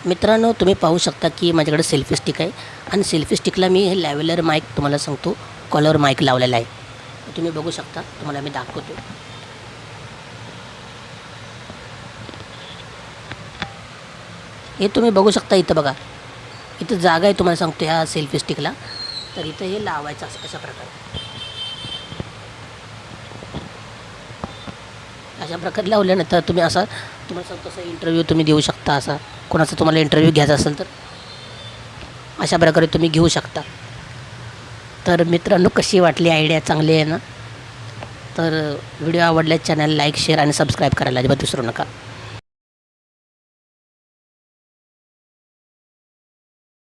मित्रांनो, तुम्ही पाहू शकता की माझ्याकडे सेल्फी स्टिक आहे आणि सेल्फी स्टिकला मी हे लॅव्हेलर माईक तुम्हाला सांगतो कॉलर माईक लावलेला आहे. तुम्ही बघू शकता, तुम्हाला मी दाखवतो. हे तुम्ही बघू शकता, इथं बघा, इथं जागा आहे. तुम्हाला सांगतो ह्या सेल्फी स्टिकला, तर इथं हे लावायचं अशा प्रकारे. अशा प्रकारे लावल्यानंतर तुम्ही असा, तुम्हाला सांगतो तसं इंटरव्ह्यू तुम्ही देऊ शकता. असा कोणाचा तुम्हाला इंटरव्ह्यू घ्यायचा असेल तर अशा प्रकारे तुम्ही घेऊ शकता. तर मित्रांनो, कशी वाटली आयडिया? चांगली आहे ना? तर व्हिडिओ आवडल्यास चॅनल लाईक, शेअर आणि सबस्क्राईब करायला अजिबात विसरू नका.